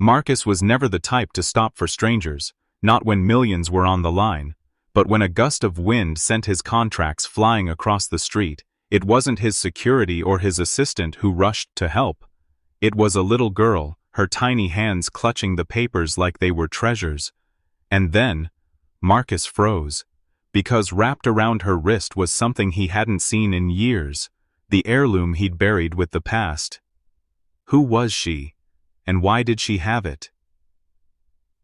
Marcus was never the type to stop for strangers, not when millions were on the line, but when a gust of wind sent his contracts flying across the street, it wasn't his security or his assistant who rushed to help. It was a little girl, her tiny hands clutching the papers like they were treasures. And then, Marcus froze, because wrapped around her wrist was something he hadn't seen in years, the heirloom he'd buried with the past. Who was she, and why did she have it?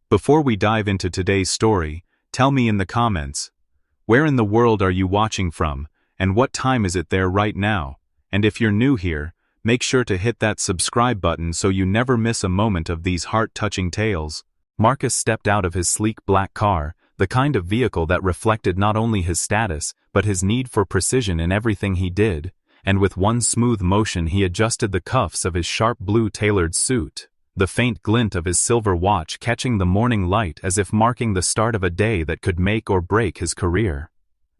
Before we dive into today's story, tell me in the comments, where in the world are you watching from, and what time is it there right now? And if you're new here, make sure to hit that subscribe button so you never miss a moment of these heart-touching tales. Marcus stepped out of his sleek black car, the kind of vehicle that reflected not only his status, but his need for precision in everything he did, and with one smooth motion he adjusted the cuffs of his sharp blue tailored suit, the faint glint of his silver watch catching the morning light as if marking the start of a day that could make or break his career.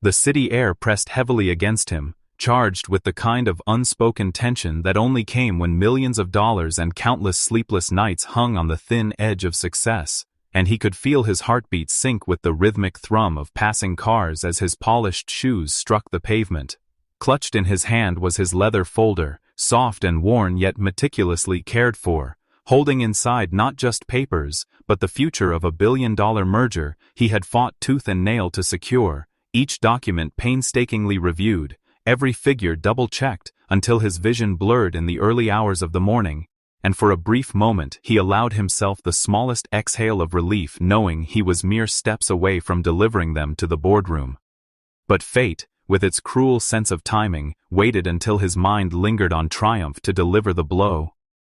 The city air pressed heavily against him, charged with the kind of unspoken tension that only came when millions of dollars and countless sleepless nights hung on the thin edge of success, and he could feel his heartbeat sync with the rhythmic thrum of passing cars as his polished shoes struck the pavement. Clutched in his hand was his leather folder, soft and worn yet meticulously cared for, holding inside not just papers, but the future of a billion-dollar merger he had fought tooth and nail to secure, each document painstakingly reviewed, every figure double-checked until his vision blurred in the early hours of the morning, and for a brief moment he allowed himself the smallest exhale of relief knowing he was mere steps away from delivering them to the boardroom. But fate, with its cruel sense of timing, waited until his mind lingered on triumph to deliver the blow.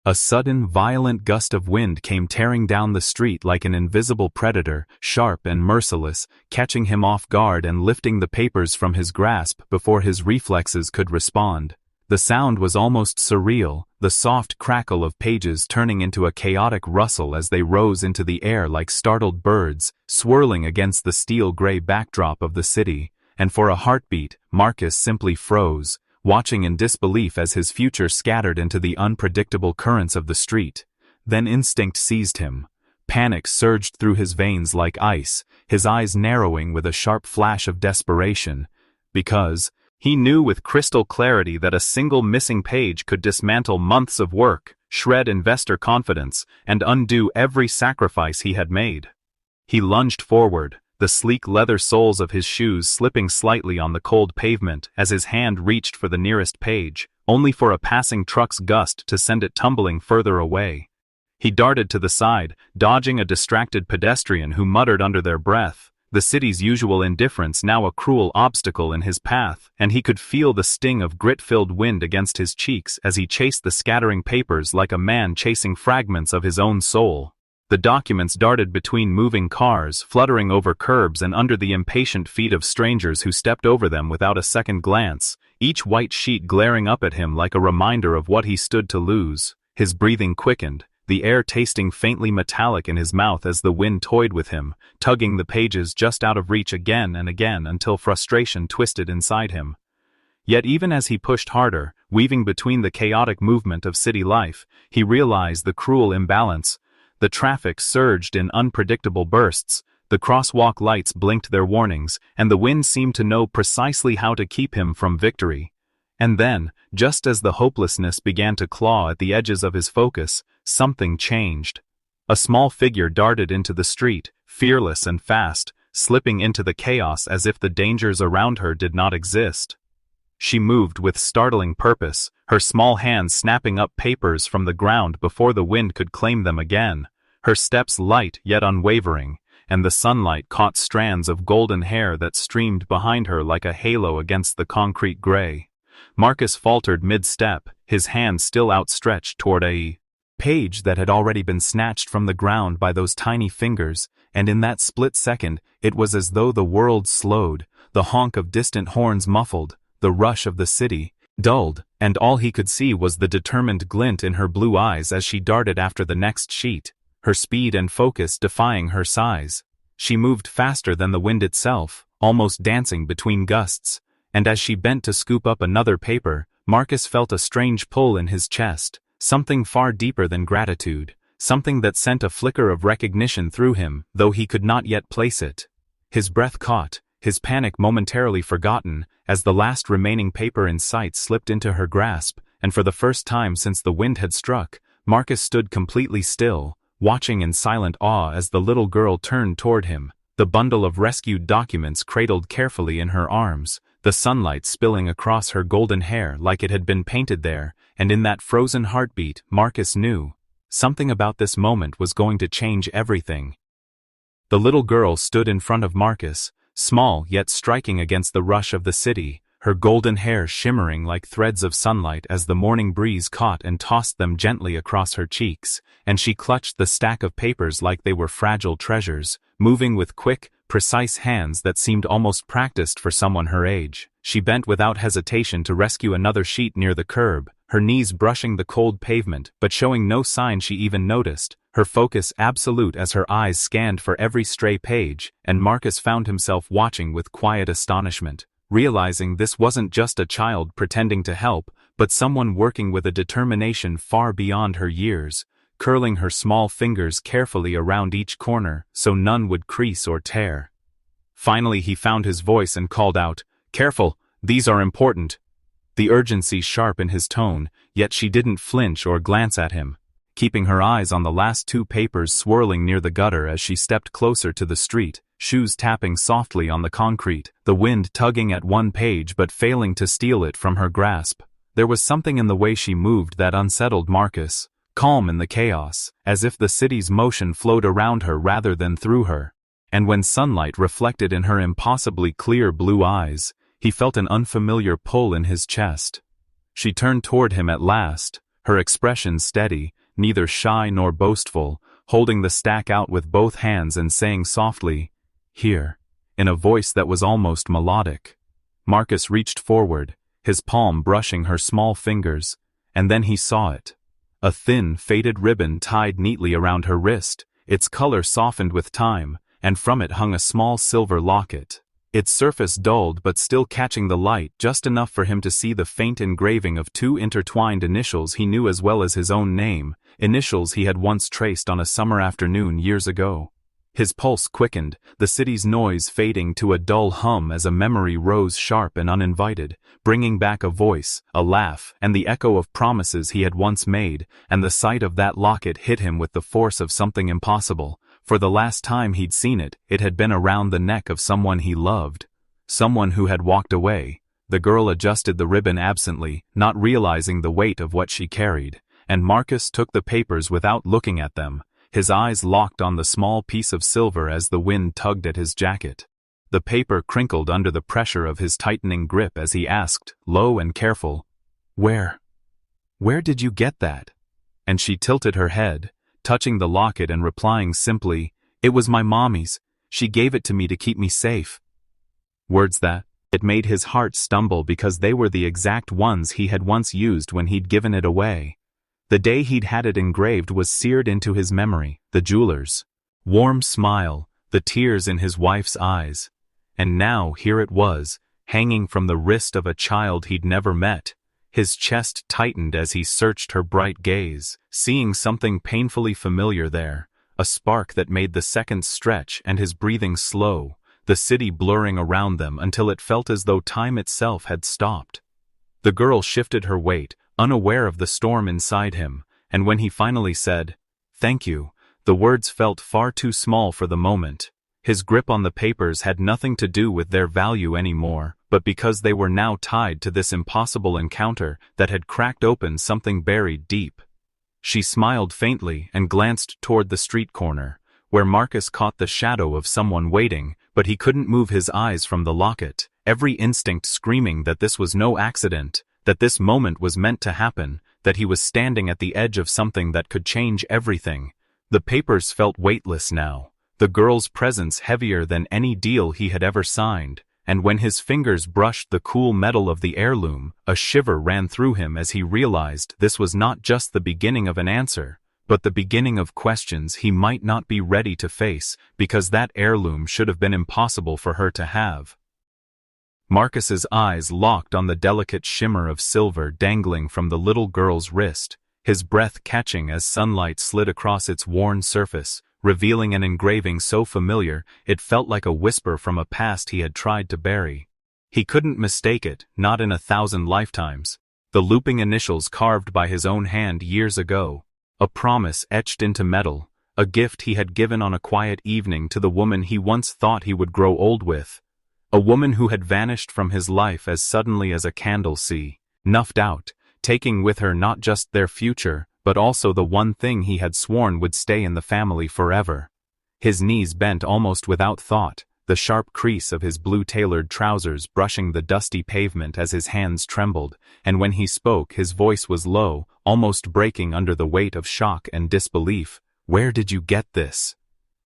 A sudden, violent gust of wind came tearing down the street like an invisible predator, sharp and merciless, catching him off guard and lifting the papers from his grasp before his reflexes could respond. The sound was almost surreal, the soft crackle of pages turning into a chaotic rustle as they rose into the air like startled birds, swirling against the steel-gray backdrop of the city, and for a heartbeat, Marcus simply froze, watching in disbelief as his future scattered into the unpredictable currents of the street. Then instinct seized him. Panic surged through his veins like ice, his eyes narrowing with a sharp flash of desperation, because he knew with crystal clarity that a single missing page could dismantle months of work, shred investor confidence, and undo every sacrifice he had made. He lunged forward, the sleek leather soles of his shoes slipping slightly on the cold pavement as his hand reached for the nearest page, only for a passing truck's gust to send it tumbling further away. He darted to the side, dodging a distracted pedestrian who muttered under their breath, the city's usual indifference now a cruel obstacle in his path, and he could feel the sting of grit-filled wind against his cheeks as he chased the scattering papers like a man chasing fragments of his own soul. The documents darted between moving cars, fluttering over curbs and under the impatient feet of strangers who stepped over them without a second glance, each white sheet glaring up at him like a reminder of what he stood to lose. His breathing quickened, the air tasting faintly metallic in his mouth as the wind toyed with him, tugging the pages just out of reach again and again until frustration twisted inside him. Yet even as he pushed harder, weaving between the chaotic movement of city life, he realized the cruel imbalance. The traffic surged in unpredictable bursts, the crosswalk lights blinked their warnings, and the wind seemed to know precisely how to keep him from victory. And then, just as the hopelessness began to claw at the edges of his focus, something changed. A small figure darted into the street, fearless and fast, slipping into the chaos as if the dangers around her did not exist. She moved with startling purpose, her small hands snapping up papers from the ground before the wind could claim them again, her steps light yet unwavering, and the sunlight caught strands of golden hair that streamed behind her like a halo against the concrete gray. Marcus faltered mid-step, his hand still outstretched toward a page that had already been snatched from the ground by those tiny fingers, and in that split second it was as though the world slowed, the honk of distant horns muffled, the rush of the city dulled, and all he could see was the determined glint in her blue eyes as she darted after the next sheet, her speed and focus defying her size. She moved faster than the wind itself, almost dancing between gusts, and as she bent to scoop up another paper, Marcus felt a strange pull in his chest, something far deeper than gratitude, something that sent a flicker of recognition through him, though he could not yet place it. His breath caught, his panic momentarily forgotten, as the last remaining paper in sight slipped into her grasp, and for the first time since the wind had struck, Marcus stood completely still, watching in silent awe as the little girl turned toward him, the bundle of rescued documents cradled carefully in her arms, the sunlight spilling across her golden hair like it had been painted there, and in that frozen heartbeat, Marcus knew something about this moment was going to change everything. The little girl stood in front of Marcus, small yet striking against the rush of the city, her golden hair shimmering like threads of sunlight as the morning breeze caught and tossed them gently across her cheeks, and she clutched the stack of papers like they were fragile treasures, moving with quick, precise hands that seemed almost practiced for someone her age. She bent without hesitation to rescue another sheet near the curb, her knees brushing the cold pavement but showing no sign she even noticed, her focus absolute as her eyes scanned for every stray page, and Marcus found himself watching with quiet astonishment, realizing this wasn't just a child pretending to help, but someone working with a determination far beyond her years, curling her small fingers carefully around each corner so none would crease or tear. Finally he found his voice and called out, "Careful, these are important." The urgency sharp in his tone, yet she didn't flinch or glance at him, keeping her eyes on the last two papers swirling near the gutter as she stepped closer to the street, shoes tapping softly on the concrete, the wind tugging at one page but failing to steal it from her grasp. There was something in the way she moved that unsettled Marcus, calm in the chaos, as if the city's motion flowed around her rather than through her. And when sunlight reflected in her impossibly clear blue eyes, he felt an unfamiliar pull in his chest. She turned toward him at last, her expression steady, neither shy nor boastful, holding the stack out with both hands and saying softly, "Here," in a voice that was almost melodic. Marcus reached forward, his palm brushing her small fingers, and then he saw it. A thin, faded ribbon tied neatly around her wrist, its color softened with time, and from it hung a small silver locket, its surface dulled but still catching the light just enough for him to see the faint engraving of two intertwined initials he knew as well as his own name, initials he had once traced on a summer afternoon years ago. His pulse quickened, the city's noise fading to a dull hum as a memory rose sharp and uninvited, bringing back a voice, a laugh, and the echo of promises he had once made, and the sight of that locket hit him with the force of something impossible. For the last time he'd seen it, it had been around the neck of someone he loved. Someone who had walked away. The girl adjusted the ribbon absently, not realizing the weight of what she carried, and Marcus took the papers without looking at them, his eyes locked on the small piece of silver as the wind tugged at his jacket. The paper crinkled under the pressure of his tightening grip as he asked, low and careful, Where did you get that?" And she tilted her head, touching the locket and replying simply, "It was my mommy's. She gave it to me to keep me safe." Words that, it made his heart stumble because they were the exact ones he had once used when he'd given it away. The day he'd had it engraved was seared into his memory, the jeweler's warm smile, the tears in his wife's eyes. And now here it was, hanging from the wrist of a child he'd never met. His chest tightened as he searched her bright gaze, seeing something painfully familiar there, a spark that made the seconds stretch and his breathing slow, the city blurring around them until it felt as though time itself had stopped. The girl shifted her weight, unaware of the storm inside him, and when he finally said, "Thank you," the words felt far too small for the moment. His grip on the papers had nothing to do with their value anymore, but because they were now tied to this impossible encounter that had cracked open something buried deep. She smiled faintly and glanced toward the street corner, where Marcus caught the shadow of someone waiting, but he couldn't move his eyes from the locket, every instinct screaming that this was no accident, that this moment was meant to happen, that he was standing at the edge of something that could change everything. The papers felt weightless now, the girl's presence heavier than any deal he had ever signed, and when his fingers brushed the cool metal of the heirloom, a shiver ran through him as he realized this was not just the beginning of an answer, but the beginning of questions he might not be ready to face, because that heirloom should have been impossible for her to have. Marcus's eyes locked on the delicate shimmer of silver dangling from the little girl's wrist, his breath catching as sunlight slid across its worn surface, revealing an engraving so familiar it felt like a whisper from a past he had tried to bury. He couldn't mistake it, not in 1,000 lifetimes. The looping initials carved by his own hand years ago. A promise etched into metal, a gift he had given on a quiet evening to the woman he once thought he would grow old with. A woman who had vanished from his life as suddenly as a candle snuffed out, taking with her not just their future, but also the one thing he had sworn would stay in the family forever. His knees bent almost without thought, the sharp crease of his blue-tailored trousers brushing the dusty pavement as his hands trembled, and when he spoke his voice was low, almost breaking under the weight of shock and disbelief. "Where did you get this?"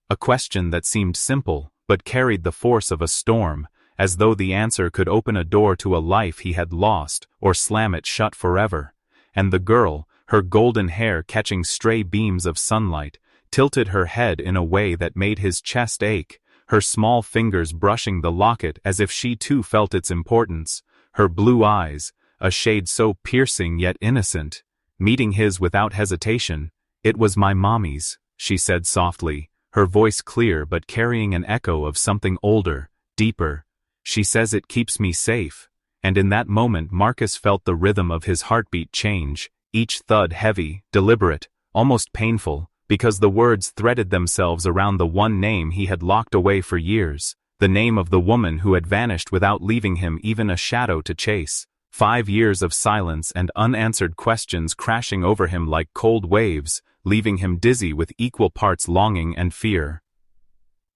A question that seemed simple, but carried the force of a storm, as though the answer could open a door to a life he had lost, or slam it shut forever. And the girl, her golden hair catching stray beams of sunlight, tilted her head in a way that made his chest ache, her small fingers brushing the locket as if she too felt its importance, her blue eyes, a shade so piercing yet innocent, meeting his without hesitation. "It was my mommy's," she said softly, her voice clear but carrying an echo of something older, deeper. "She says it keeps me safe." And in that moment Marcus felt the rhythm of his heartbeat change, each thud heavy, deliberate, almost painful, because the words threaded themselves around the one name he had locked away for years, the name of the woman who had vanished without leaving him even a shadow to chase. 5 years of silence and unanswered questions crashing over him like cold waves, leaving him dizzy with equal parts longing and fear.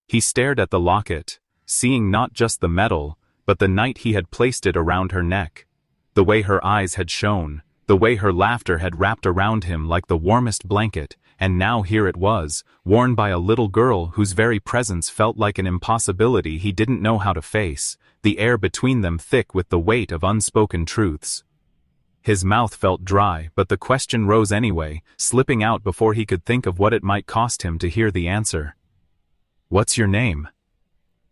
He stared at the locket, seeing not just the metal, but the night he had placed it around her neck. The way her eyes had shone, the way her laughter had wrapped around him like the warmest blanket, and now here it was, worn by a little girl whose very presence felt like an impossibility he didn't know how to face, the air between them thick with the weight of unspoken truths. His mouth felt dry, but the question rose anyway, slipping out before he could think of what it might cost him to hear the answer. "What's your name?"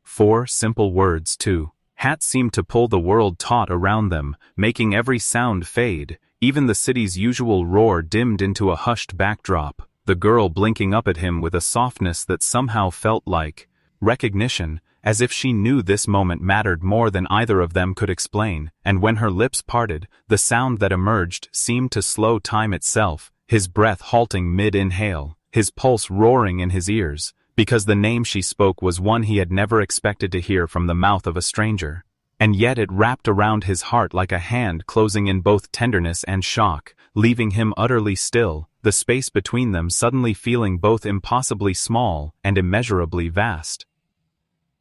4 simple words, too. Hat seemed to pull the world taut around them, making every sound fade, even the city's usual roar dimmed into a hushed backdrop, the girl blinking up at him with a softness that somehow felt like recognition, as if she knew this moment mattered more than either of them could explain, and when her lips parted, the sound that emerged seemed to slow time itself, his breath halting mid-inhale, his pulse roaring in his ears, because the name she spoke was one he had never expected to hear from the mouth of a stranger. And yet it wrapped around his heart like a hand closing in both tenderness and shock, leaving him utterly still, the space between them suddenly feeling both impossibly small and immeasurably vast.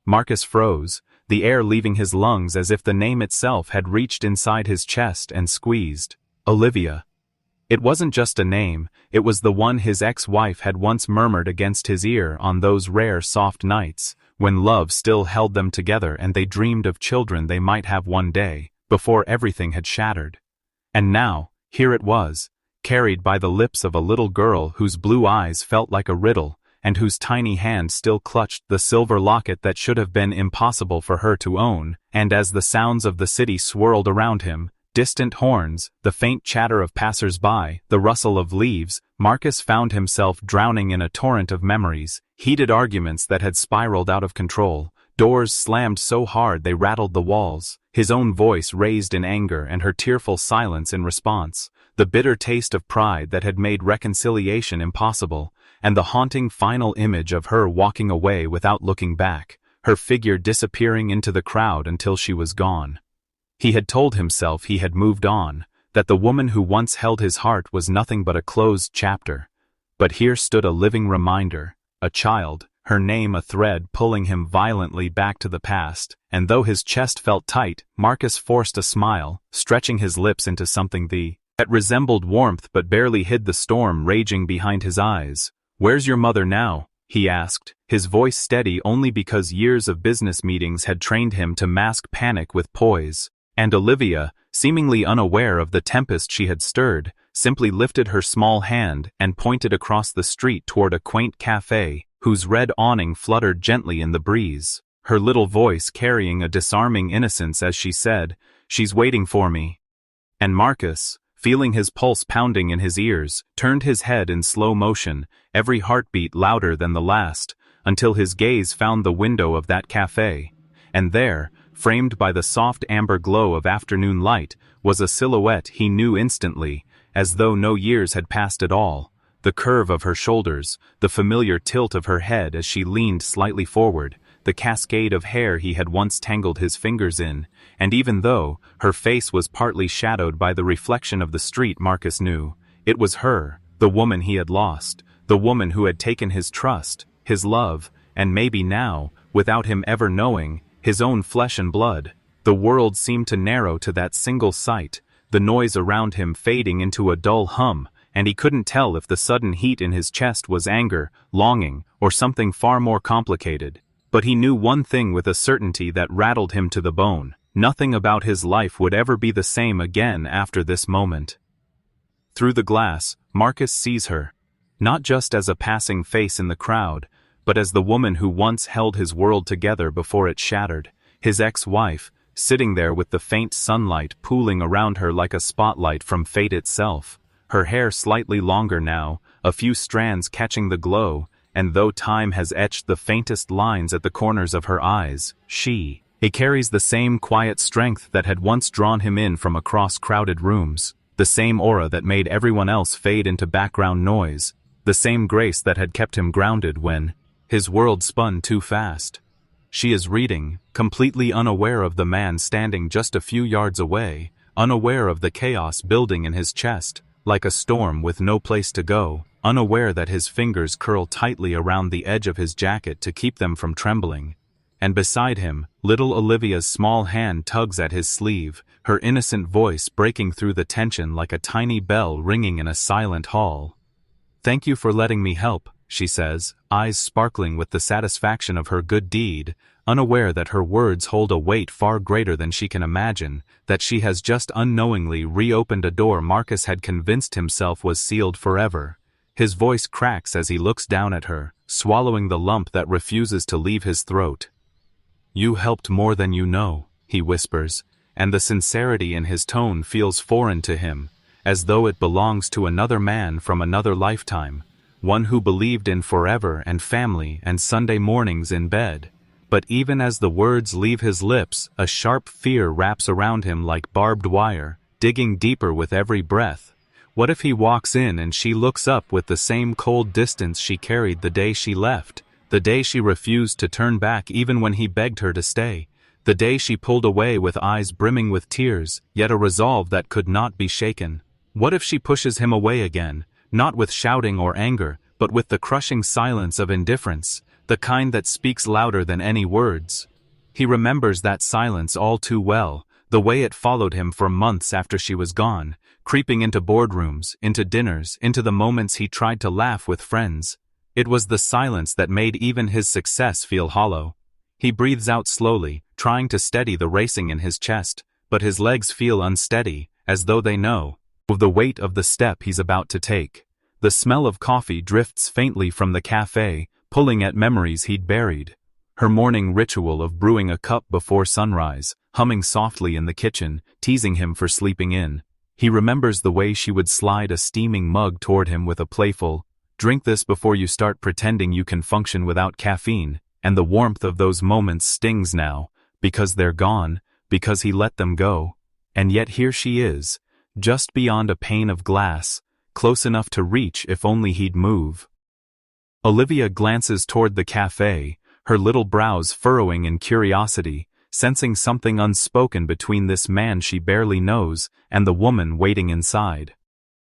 Marcus froze, the air leaving his lungs as if the name itself had reached inside his chest and squeezed. Olivia. It wasn't just a name, it was the one his ex-wife had once murmured against his ear on those rare soft nights, when love still held them together and they dreamed of children they might have one day, before everything had shattered. And now, here it was, carried by the lips of a little girl whose blue eyes felt like a riddle, and whose tiny hand still clutched the silver locket that should have been impossible for her to own, and as the sounds of the city swirled around him, distant horns, the faint chatter of passers-by, the rustle of leaves, Marcus found himself drowning in a torrent of memories, heated arguments that had spiraled out of control, doors slammed so hard they rattled the walls, his own voice raised in anger and her tearful silence in response, the bitter taste of pride that had made reconciliation impossible, and the haunting final image of her walking away without looking back, her figure disappearing into the crowd until she was gone. He had told himself he had moved on, that the woman who once held his heart was nothing but a closed chapter. But here stood a living reminder, a child, her name a thread pulling him violently back to the past, and though his chest felt tight, Marcus forced a smile, stretching his lips into something that resembled warmth but barely hid the storm raging behind his eyes. "Where's your mother now?" he asked, his voice steady only because years of business meetings had trained him to mask panic with poise. And Olivia, seemingly unaware of the tempest she had stirred, simply lifted her small hand and pointed across the street toward a quaint cafe, whose red awning fluttered gently in the breeze, her little voice carrying a disarming innocence as she said, "She's waiting for me." And Marcus, feeling his pulse pounding in his ears, turned his head in slow motion, every heartbeat louder than the last, until his gaze found the window of that cafe. And there, framed by the soft amber glow of afternoon light, was a silhouette he knew instantly, as though no years had passed at all. The curve of her shoulders, the familiar tilt of her head as she leaned slightly forward, the cascade of hair he had once tangled his fingers in, and even though her face was partly shadowed by the reflection of the street, Marcus knew, it was her, the woman he had lost, the woman who had taken his trust, his love, and maybe now, without him ever knowing, his own flesh and blood. The world seemed to narrow to that single sight, the noise around him fading into a dull hum, and he couldn't tell if the sudden heat in his chest was anger, longing, or something far more complicated. But he knew one thing with a certainty that rattled him to the bone: nothing about his life would ever be the same again after this moment. Through the glass, Marcus sees her, not just as a passing face in the crowd, but as the woman who once held his world together before it shattered, his ex-wife, sitting there with the faint sunlight pooling around her like a spotlight from fate itself, her hair slightly longer now, a few strands catching the glow, and though time has etched the faintest lines at the corners of her eyes, it carries the same quiet strength that had once drawn him in from across crowded rooms, the same aura that made everyone else fade into background noise, the same grace that had kept him grounded when his world spun too fast. She is reading, completely unaware of the man standing just a few yards away, unaware of the chaos building in his chest, like a storm with no place to go, unaware that his fingers curl tightly around the edge of his jacket to keep them from trembling. And beside him, little Olivia's small hand tugs at his sleeve, her innocent voice breaking through the tension like a tiny bell ringing in a silent hall. "Thank you for letting me help," she says, eyes sparkling with the satisfaction of her good deed, unaware that her words hold a weight far greater than she can imagine, that she has just unknowingly reopened a door Marcus had convinced himself was sealed forever. His voice cracks as he looks down at her, swallowing the lump that refuses to leave his throat. "You helped more than you know," he whispers, and the sincerity in his tone feels foreign to him, as though it belongs to another man from another lifetime, one who believed in forever and family and Sunday mornings in bed. But even as the words leave his lips, a sharp fear wraps around him like barbed wire, digging deeper with every breath. What if he walks in and she looks up with the same cold distance she carried the day she left, the day she refused to turn back even when he begged her to stay, the day she pulled away with eyes brimming with tears, yet a resolve that could not be shaken? What if she pushes him away again, not with shouting or anger, but with the crushing silence of indifference, the kind that speaks louder than any words? He remembers that silence all too well, the way it followed him for months after she was gone, creeping into boardrooms, into dinners, into the moments he tried to laugh with friends. It was the silence that made even his success feel hollow. He breathes out slowly, trying to steady the racing in his chest, but his legs feel unsteady, as though they know the weight of the step he's about to take. The smell of coffee drifts faintly from the cafe, pulling at memories he'd buried. Her morning ritual of brewing a cup before sunrise, humming softly in the kitchen, teasing him for sleeping in. He remembers the way she would slide a steaming mug toward him with a playful, "Drink this before you start pretending you can function without caffeine," and the warmth of those moments stings now, because they're gone, because he let them go. And yet here she is, just beyond a pane of glass, close enough to reach if only he'd move. Olivia glances toward the cafe, her little brows furrowing in curiosity, sensing something unspoken between this man she barely knows and the woman waiting inside.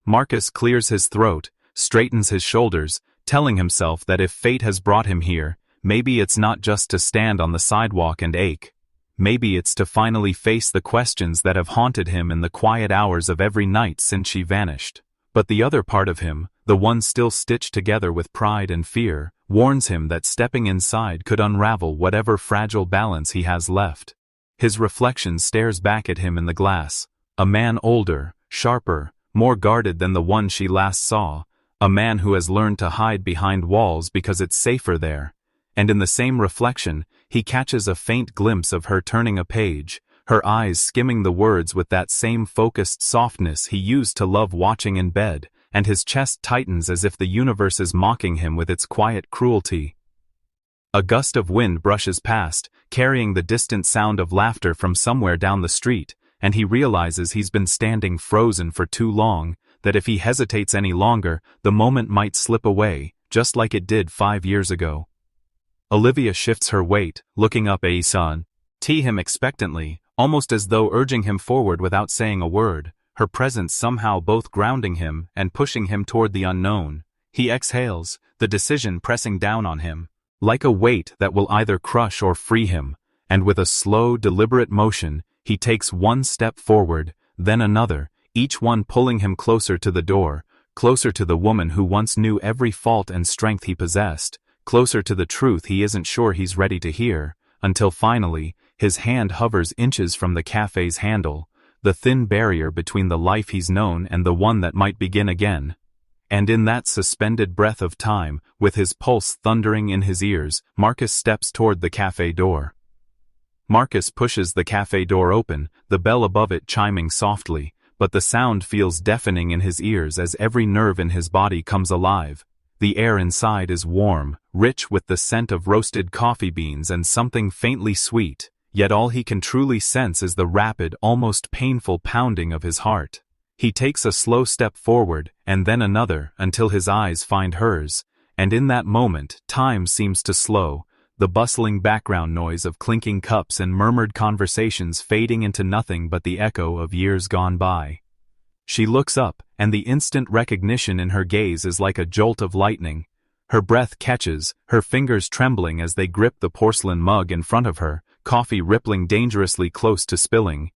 Marcus clears his throat, straightens his shoulders, telling himself that if fate has brought him here, maybe it's not just to stand on the sidewalk and ache. Maybe it's to finally face the questions that have haunted him in the quiet hours of every night since she vanished. But the other part of him, the one still stitched together with pride and fear, warns him that stepping inside could unravel whatever fragile balance he has left. His reflection stares back at him in the glass. A man older, sharper, more guarded than the one she last saw. A man who has learned to hide behind walls because it's safer there. And in the same reflection, he catches a faint glimpse of her turning a page, her eyes skimming the words with that same focused softness he used to love watching in bed, and his chest tightens as if the universe is mocking him with its quiet cruelty. A gust of wind brushes past, carrying the distant sound of laughter from somewhere down the street, and he realizes he's been standing frozen for too long, that if he hesitates any longer, the moment might slip away, just like it did 5 years ago. Olivia shifts her weight, looking up at him expectantly, almost as though urging him forward without saying a word, her presence somehow both grounding him and pushing him toward the unknown. He exhales, the decision pressing down on him, like a weight that will either crush or free him, and with a slow, deliberate motion, he takes one step forward, then another, each one pulling him closer to the door, closer to the woman who once knew every fault and strength he possessed, closer to the truth he isn't sure he's ready to hear, until finally, his hand hovers inches from the cafe's handle, the thin barrier between the life he's known and the one that might begin again. And in that suspended breath of time, with his pulse thundering in his ears, Marcus steps toward the cafe door. Marcus pushes the cafe door open, the bell above it chiming softly, but the sound feels deafening in his ears as every nerve in his body comes alive. The air inside is warm, rich with the scent of roasted coffee beans and something faintly sweet, yet all he can truly sense is the rapid, almost painful pounding of his heart. He takes a slow step forward, and then another, until his eyes find hers, and in that moment, time seems to slow, the bustling background noise of clinking cups and murmured conversations fading into nothing but the echo of years gone by. She looks up, and the instant recognition in her gaze is like a jolt of lightning. Her breath catches, her fingers trembling as they grip the porcelain mug in front of her, coffee rippling dangerously close to spilling.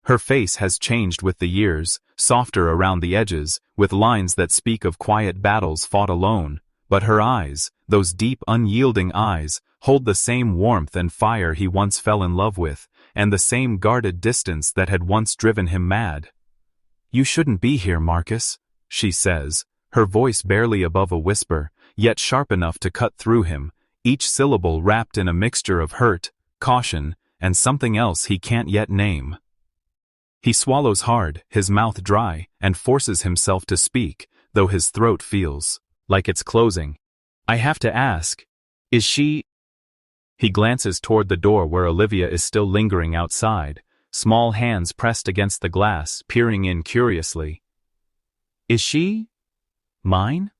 Her face has changed with the years, softer around the edges, with lines that speak of quiet battles fought alone, but her eyes, those deep unyielding eyes, hold the same warmth and fire he once fell in love with, and the same guarded distance that had once driven him mad. "You shouldn't be here, Marcus," she says, her voice barely above a whisper, yet sharp enough to cut through him, each syllable wrapped in a mixture of hurt, caution, and something else he can't yet name. He swallows hard, his mouth dry, and forces himself to speak, though his throat feels like it's closing. "I have to ask, is she—" He glances toward the door where Olivia is still lingering outside, small hands pressed against the glass, peering in curiously. "Is she mine?"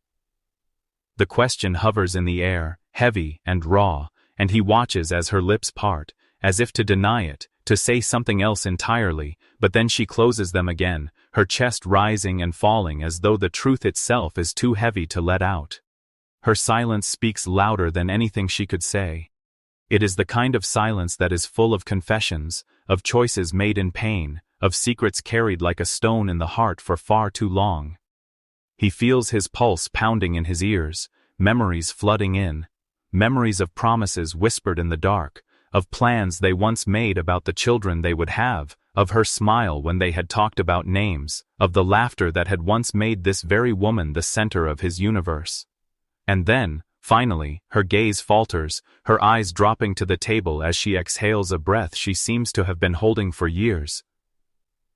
The question hovers in the air, heavy and raw, and he watches as her lips part, as if to deny it, to say something else entirely, but then she closes them again, her chest rising and falling as though the truth itself is too heavy to let out. Her silence speaks louder than anything she could say. It is the kind of silence that is full of confessions, of choices made in pain, of secrets carried like a stone in the heart for far too long. He feels his pulse pounding in his ears, memories flooding in, memories of promises whispered in the dark, of plans they once made about the children they would have, of her smile when they had talked about names, of the laughter that had once made this very woman the center of his universe. And then, finally, her gaze falters, her eyes dropping to the table as she exhales a breath she seems to have been holding for years.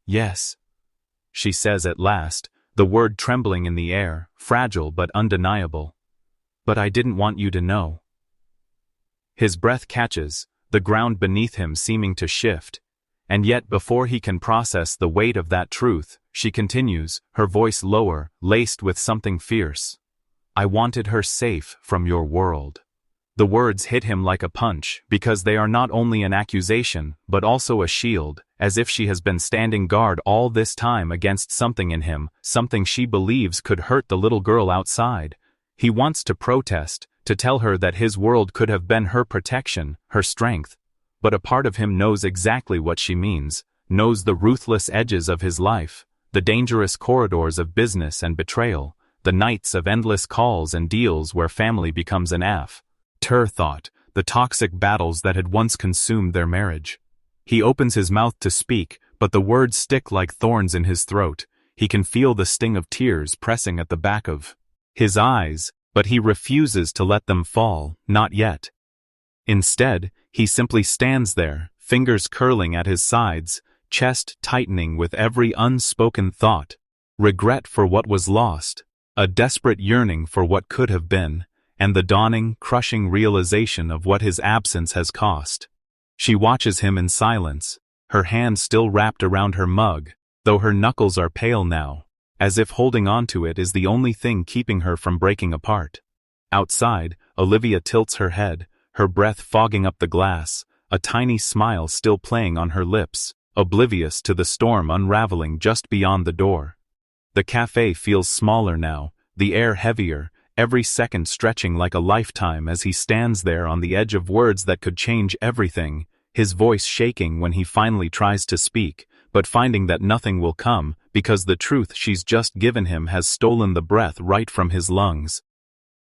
"Yes," she says at last, the word trembling in the air, fragile but undeniable. "But I didn't want you to know." His breath catches, the ground beneath him seeming to shift, and yet before he can process the weight of that truth, she continues, her voice lower, laced with something fierce. "I wanted her safe from your world." The words hit him like a punch, because they are not only an accusation, but also a shield, as if she has been standing guard all this time against something in him, something she believes could hurt the little girl outside. He wants to protest, to tell her that his world could have been her protection, her strength. But a part of him knows exactly what she means, knows the ruthless edges of his life, the dangerous corridors of business and betrayal, the nights of endless calls and deals where family becomes an afterthought, the toxic battles that had once consumed their marriage. He opens his mouth to speak, but the words stick like thorns in his throat. He can feel the sting of tears pressing at the back of his eyes, but he refuses to let them fall, not yet. Instead, he simply stands there, fingers curling at his sides, chest tightening with every unspoken thought. Regret for what was lost, a desperate yearning for what could have been, and the dawning, crushing realization of what his absence has cost. She watches him in silence, her hand still wrapped around her mug, though her knuckles are pale now, as if holding on to it is the only thing keeping her from breaking apart. Outside, Olivia tilts her head, her breath fogging up the glass, a tiny smile still playing on her lips, oblivious to the storm unraveling just beyond the door. The cafe feels smaller now, the air heavier, every second stretching like a lifetime as he stands there on the edge of words that could change everything, his voice shaking when he finally tries to speak, but finding that nothing will come because the truth she's just given him has stolen the breath right from his lungs.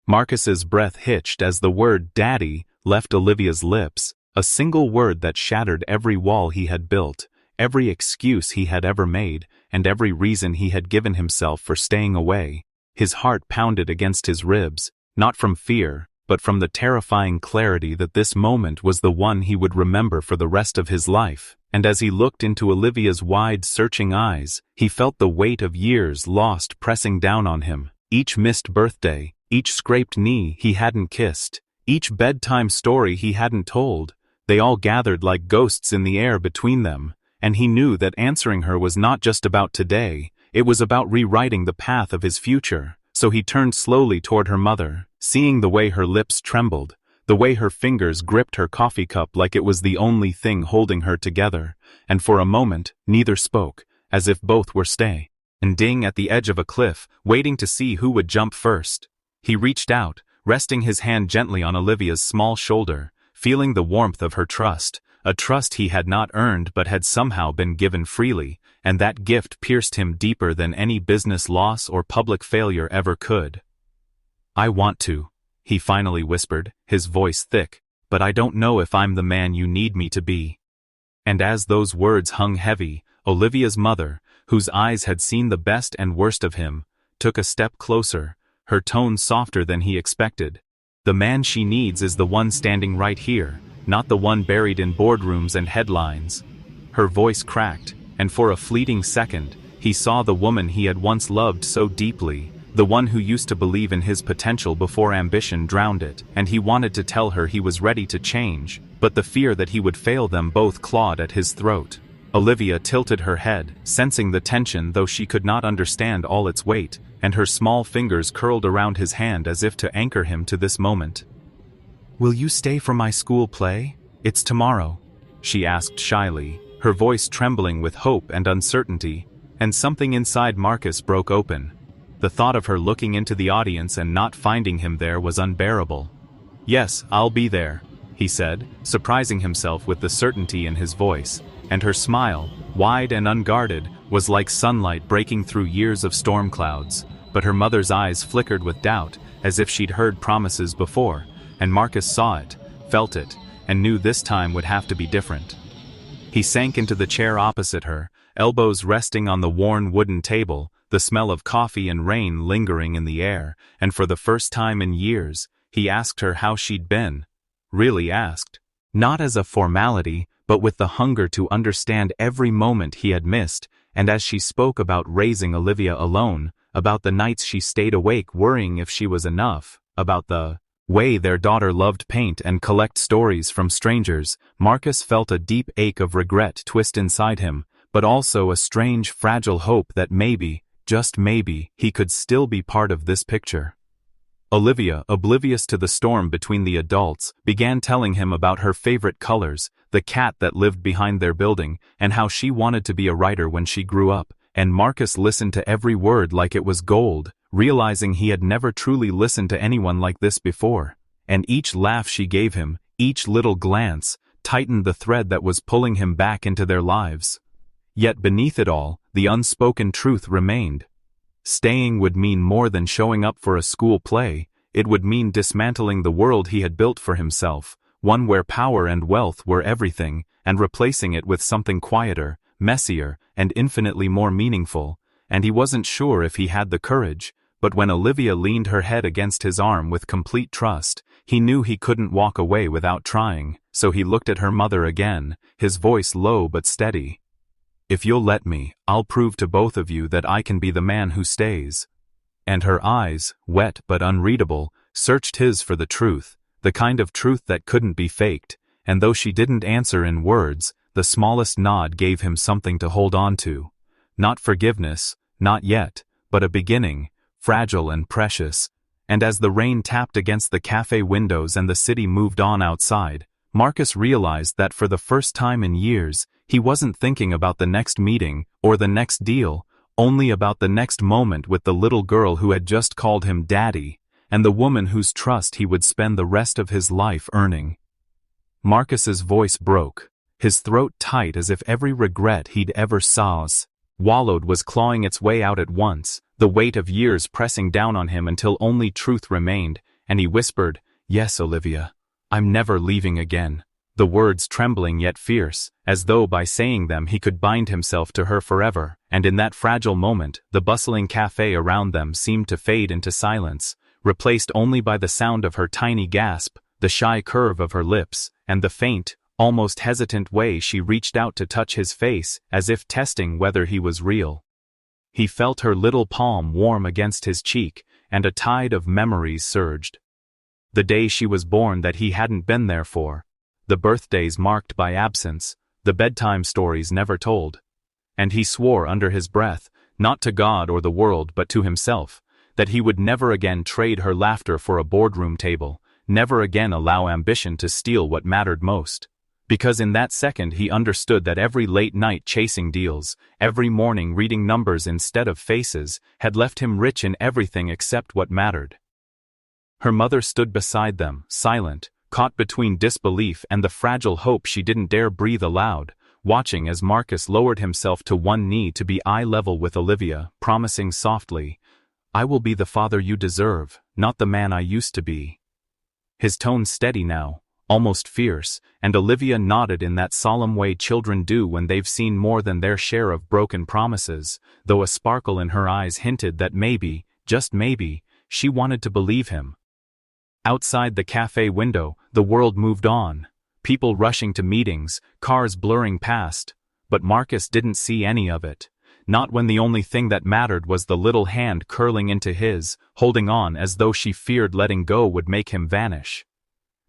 Marcus's breath hitched as the word "daddy" left Olivia's lips, a single word that shattered every wall he had built, every excuse he had ever made, and every reason he had given himself for staying away. His heart pounded against his ribs, not from fear, but from the terrifying clarity that this moment was the one he would remember for the rest of his life. And as he looked into Olivia's wide, searching eyes, he felt the weight of years lost pressing down on him. Each missed birthday, each scraped knee he hadn't kissed, each bedtime story he hadn't told, they all gathered like ghosts in the air between them, and he knew that answering her was not just about today, it was about rewriting the path of his future. So he turned slowly toward her mother, seeing the way her lips trembled, the way her fingers gripped her coffee cup like it was the only thing holding her together, and for a moment, neither spoke, as if both were standing at the edge of a cliff, waiting to see who would jump first. He reached out, resting his hand gently on Olivia's small shoulder, feeling the warmth of her trust, a trust he had not earned but had somehow been given freely, and that gift pierced him deeper than any business loss or public failure ever could. "I want to," he finally whispered, his voice thick, "but I don't know if I'm the man you need me to be." And as those words hung heavy, Olivia's mother, whose eyes had seen the best and worst of him, took a step closer, her tone softer than he expected. "The man she needs is the one standing right here, not the one buried in boardrooms and headlines." Her voice cracked, and for a fleeting second, he saw the woman he had once loved so deeply, the one who used to believe in his potential before ambition drowned it, and he wanted to tell her he was ready to change, but the fear that he would fail them both clawed at his throat. Olivia tilted her head, sensing the tension though she could not understand all its weight, and her small fingers curled around his hand as if to anchor him to this moment. "Will you stay for my school play? It's tomorrow," she asked shyly, her voice trembling with hope and uncertainty, and something inside Marcus broke open. The thought of her looking into the audience and not finding him there was unbearable. "Yes, I'll be there," he said, surprising himself with the certainty in his voice, and her smile, wide and unguarded, was like sunlight breaking through years of storm clouds, but her mother's eyes flickered with doubt, as if she'd heard promises before, and Marcus saw it, felt it, and knew this time would have to be different. He sank into the chair opposite her, elbows resting on the worn wooden table, the smell of coffee and rain lingering in the air, and for the first time in years, he asked her how she'd been. Really asked. Not as a formality, but with the hunger to understand every moment he had missed, and as she spoke about raising Olivia alone, about the nights she stayed awake worrying if she was enough, about the way their daughter loved paint and collect stories from strangers, Marcus felt a deep ache of regret twist inside him, but also a strange, fragile hope that maybe, just maybe, he could still be part of this picture. Olivia, oblivious to the storm between the adults, began telling him about her favorite colors, the cat that lived behind their building, and how she wanted to be a writer when she grew up, and Marcus listened to every word like it was gold, realizing he had never truly listened to anyone like this before, and each laugh she gave him, each little glance, tightened the thread that was pulling him back into their lives. Yet beneath it all, the unspoken truth remained. Staying would mean more than showing up for a school play, it would mean dismantling the world he had built for himself, one where power and wealth were everything, and replacing it with something quieter, messier, and infinitely more meaningful, and he wasn't sure if he had the courage, but when Olivia leaned her head against his arm with complete trust, He knew he couldn't walk away without trying, so he looked at her mother again, his voice low but steady. "If you'll let me, I'll prove to both of you that I can be the man who stays." And her eyes, wet but unreadable, searched his for the truth, the kind of truth that couldn't be faked, and though she didn't answer in words, the smallest nod gave him something to hold on to. Not forgiveness, not yet, but a beginning, fragile and precious. And as the rain tapped against the cafe windows and the city moved on outside, Marcus realized that for the first time in years, he wasn't thinking about the next meeting or the next deal, only about the next moment with the little girl who had just called him daddy, and the woman whose trust he would spend the rest of his life earning. Marcus's voice broke, his throat tight as if every regret he'd ever swallowed was clawing its way out at once, the weight of years pressing down on him until only truth remained, and he whispered, "Yes, Olivia. I'm never leaving again," the words trembling yet fierce, as though by saying them he could bind himself to her forever, and in that fragile moment, the bustling cafe around them seemed to fade into silence, replaced only by the sound of her tiny gasp, the shy curve of her lips, and the faint, almost hesitant way she reached out to touch his face, as if testing whether he was real. He felt her little palm warm against his cheek, and a tide of memories surged. The day she was born that he hadn't been there for, the birthdays marked by absence, the bedtime stories never told. And he swore under his breath, not to God or the world but to himself, that he would never again trade her laughter for a boardroom table, never again allow ambition to steal what mattered most. Because in that second he understood that every late night chasing deals, every morning reading numbers instead of faces, had left him rich in everything except what mattered. Her mother stood beside them, silent, caught between disbelief and the fragile hope she didn't dare breathe aloud, watching as Marcus lowered himself to one knee to be eye level with Olivia, promising softly, "I will be the father you deserve, not the man I used to be." His tone steady now, almost fierce, and Olivia nodded in that solemn way children do when they've seen more than their share of broken promises, though a sparkle in her eyes hinted that maybe, just maybe, she wanted to believe him. Outside the cafe window, the world moved on, people rushing to meetings, cars blurring past, but Marcus didn't see any of it, not when the only thing that mattered was the little hand curling into his, holding on as though she feared letting go would make him vanish.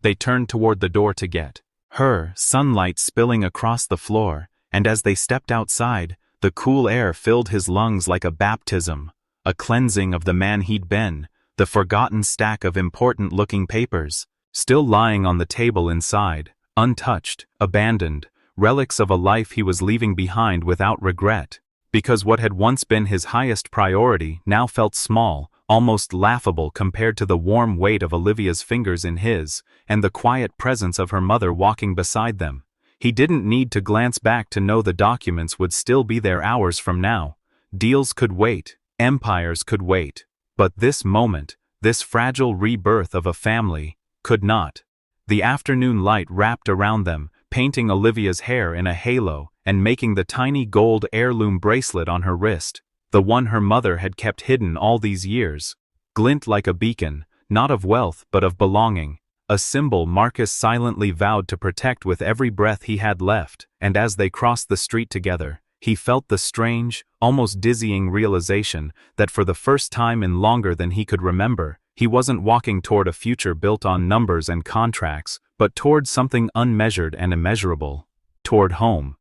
They turned toward the door to get her, sunlight spilling across the floor, and as they stepped outside, the cool air filled his lungs like a baptism, a cleansing of the man he'd been, the forgotten stack of important-looking papers, still lying on the table inside, untouched, abandoned, relics of a life he was leaving behind without regret, because what had once been his highest priority now felt small, almost laughable compared to the warm weight of Olivia's fingers in his, and the quiet presence of her mother walking beside them. He didn't need to glance back to know the documents would still be there hours from now. Deals could wait, empires could wait, but this moment, this fragile rebirth of a family, could not. The afternoon light wrapped around them, painting Olivia's hair in a halo, and making the tiny gold heirloom bracelet on her wrist, the one her mother had kept hidden all these years, glint like a beacon, not of wealth but of belonging, a symbol Marcus silently vowed to protect with every breath he had left, and as they crossed the street together, he felt the strange, almost dizzying realization that for the first time in longer than he could remember, he wasn't walking toward a future built on numbers and contracts, but toward something unmeasured and immeasurable, toward home.